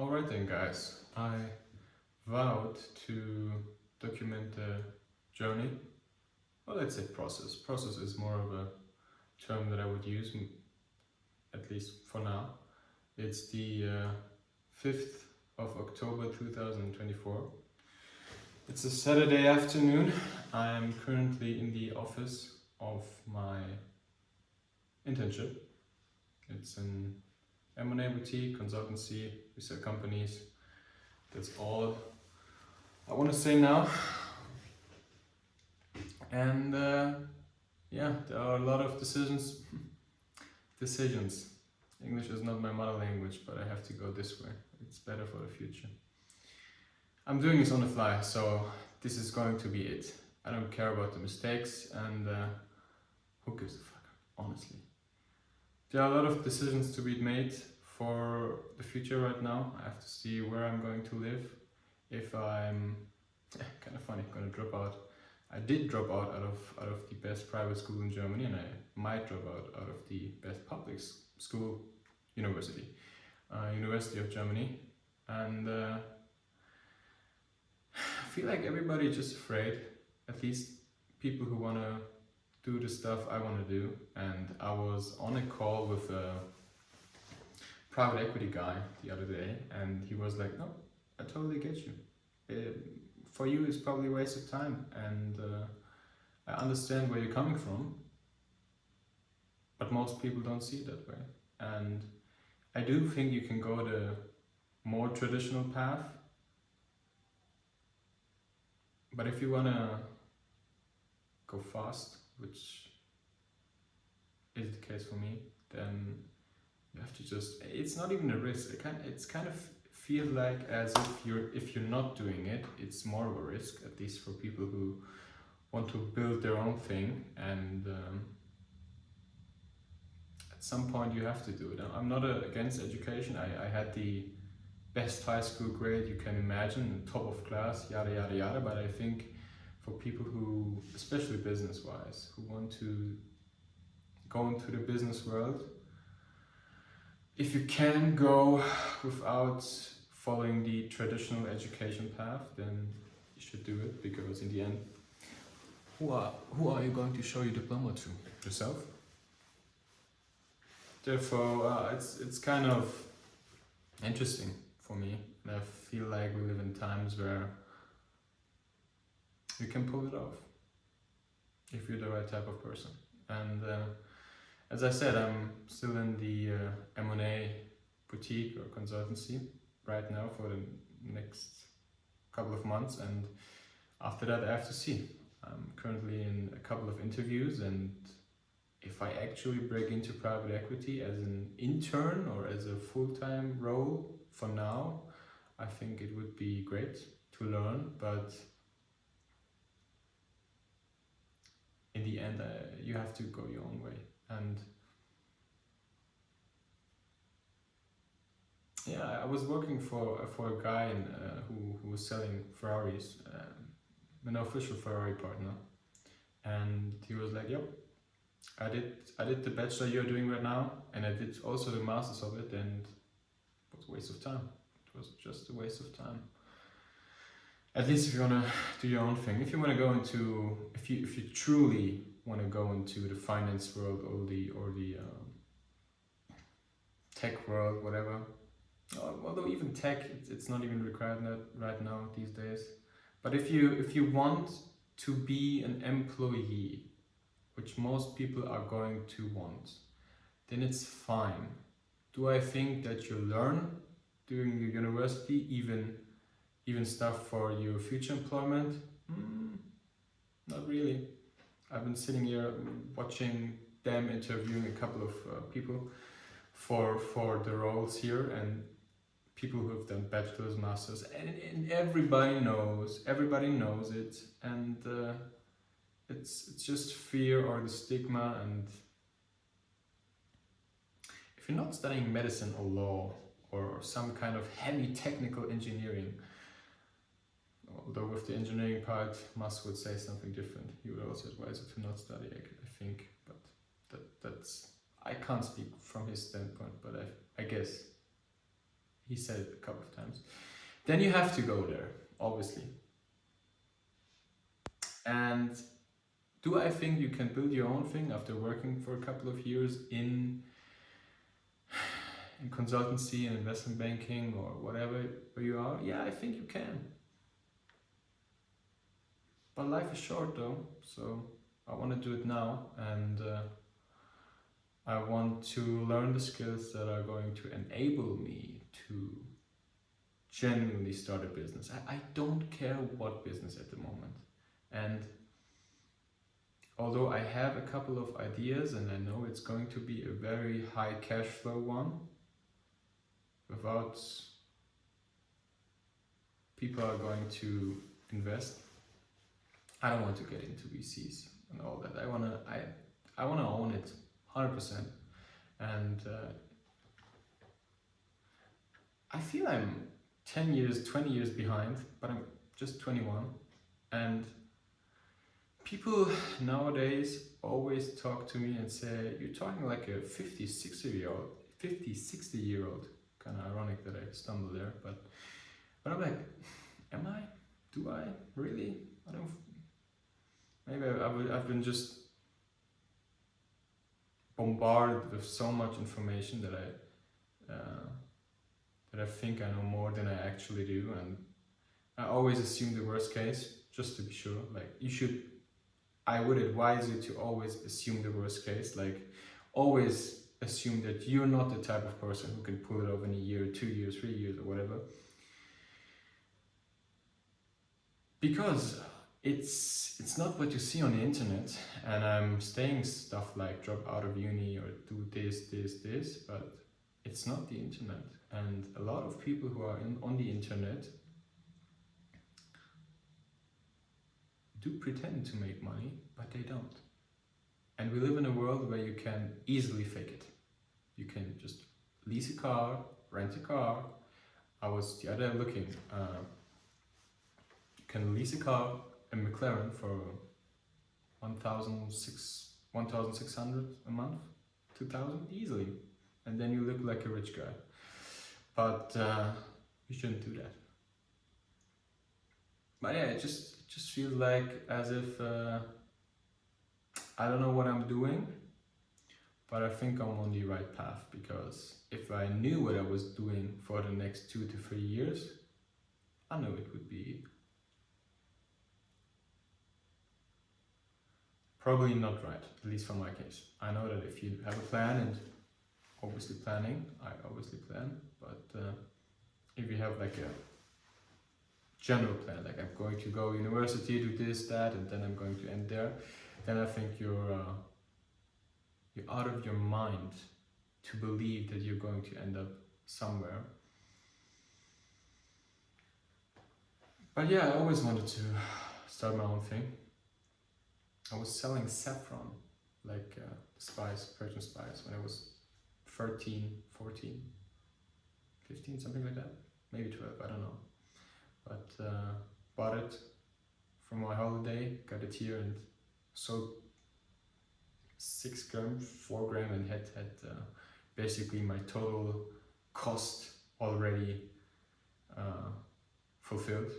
Alright then guys, I vowed to document the journey, well let's say process. Process is more of a term that I would use, at least for now. It's the 5th of October 2024. It's a Saturday afternoon. I am currently in the office of my internship. It's an M&A boutique, consultancy, we sell companies. That's all I want to say now. And yeah, there are a lot of decisions. English is not my mother language, but I have to go this way. It's better for the future. I'm doing this on the fly, so this is going to be it. I don't care about the mistakes, and who gives a fuck, honestly. There are a lot of decisions to be made for the future right now. I have to see where I'm going to live. If I'm, kind of funny, gonna drop out. I did drop out out of the best private school in Germany, and I might drop out of the best public school, University of Germany. And I feel like everybody's just afraid, at least people who want to do the stuff I want to do. And I was on a call with a private equity guy the other day, and he was like, no, I totally get you. For you it's probably a waste of time, and I understand where you're coming from, but most people don't see it that way. And I do think you can go the more traditional path, but if you want to go fast, which is the case for me, then you have to just, it's not even a risk. It's kind of feel like as if you're not doing it, it's more of a risk, at least for people who want to build their own thing. And at some point you have to do it. I'm not against education. I had the best high school grade you can imagine, top of class, yada yada yada, but I think for people who, especially business wise, who want to go into the business world, if you can go without following the traditional education path, then you should do it, because in the end, who are you going to show your diploma to? Yourself? Therefore, it's kind of interesting for me, and I feel like we live in times where you can pull it off if you're the right type of person. And as I said, I'm still in the M&A boutique or consultancy right now for the next couple of months, and after that I have to see. I'm currently in a couple of interviews, and if I actually break into private equity as an intern or as a full-time role for now, I think it would be great to learn, but in the end you have to go your own way. And yeah, I was working for a guy who was selling Ferraris, an official Ferrari partner, and he was like, "Yep, I did the bachelor you're doing right now, and I did also the masters of it, and it was a waste of time. It was just a waste of time. At least if you wanna do your own thing, if you wanna go into, if you truly wanna go into the finance world or the tech world, whatever." Although even tech, it's not even required right now these days. But if you want to be an employee, which most people are going to want, then it's fine. Do I think that you learn during your university even stuff for your future employment? Not really. I've been sitting here watching them interviewing a couple of people for the roles here, and people who have done bachelor's, masters, and everybody knows it, and it's just fear or the stigma. And if you're not studying medicine or law or some kind of heavy technical engineering, although with the engineering part, Musk would say something different. He would also advise you to not study, I think, but that's, I can't speak from his standpoint, but I guess He said it a couple of times. Then you have to go there, obviously. And do I think you can build your own thing after working for a couple of years in consultancy and investment banking or whatever where you are? Yeah, I think you can. But life is short though, so I want to do it now, and I want to learn the skills that are going to enable me to genuinely start a business. I don't care what business at the moment. And although I have a couple of ideas and I know it's going to be a very high cash flow one, without people are going to invest, I don't want to get into VCs and all that. I wanna own it 100%. And I feel I'm 10 years, 20 years behind, but I'm just 21. And people nowadays always talk to me and say, you're talking like a 50, 60 year old. Kind of ironic that I stumbled there, but I'm like, am I? Do I? Really? I don't. Maybe I've been just bombarded with so much information that I think I know more than I actually do, and I always assume the worst case just to be sure. Like I would advise you to always assume the worst case. Like always assume that you're not the type of person who can pull it off in a year, 2 years, 3 years, or whatever. Because it's not what you see on the internet, and I'm saying stuff like drop out of uni or do this, but it's not the internet. And a lot of people who are on the internet do pretend to make money, but they don't. And we live in a world where you can easily fake it. You can just lease a car, rent a car. I was the other day looking, you can lease a car, a McLaren, for 1,600 a month, 2,000 easily, and then you look like a rich guy. But you shouldn't do that. But yeah, it just feels like as if I don't know what I'm doing, but I think I'm on the right path, because if I knew what I was doing for the next 2 to 3 years, I know it would be probably not right, at least for my case. I know that if you have a plan, and obviously planning, I obviously plan, but if you have like a general plan, like I'm going to go university, do this, that, and then I'm going to end there, then I think you're out of your mind to believe that you're going to end up somewhere. But yeah, I always wanted to start my own thing. I was selling saffron, like spice, Persian spice, when I was 13, 14, 15, something like that. Maybe 12, I don't know. But bought it from my holiday, got it here, and sold 6 grams, 4 grams, and had basically my total cost already fulfilled.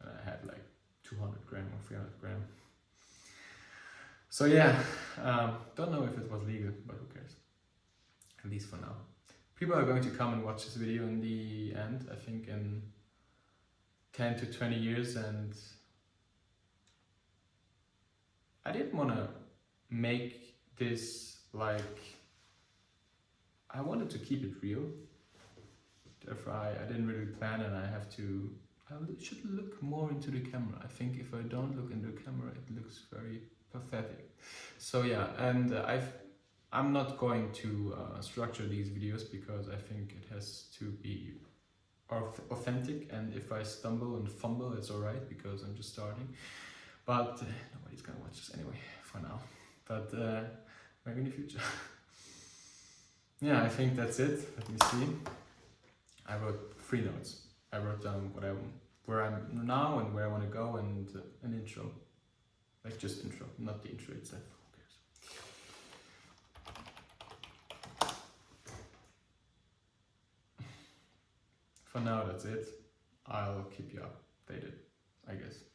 And I had like 200 grams or 300 grams. So yeah, don't know if it was legal, but who cares? At least for now. People are going to come and watch this video in the end, I think in 10 to 20 years, and I didn't want to make this like, I wanted to keep it real. Therefore I didn't really plan, and I should look more into the camera. I think if I don't look into the camera, it looks very pathetic. So yeah, and I'm not going to structure these videos, because I think it has to be authentic, and if I stumble and fumble, it's alright, because I'm just starting. But nobody's gonna watch this anyway for now, but maybe in the future. Yeah, I think that's it. Let me see. I wrote 3 notes. I wrote down where I'm now and where I want to go, and an intro, like just intro, not the intro itself. Who cares? for now, that's it. I'll keep you updated, I guess.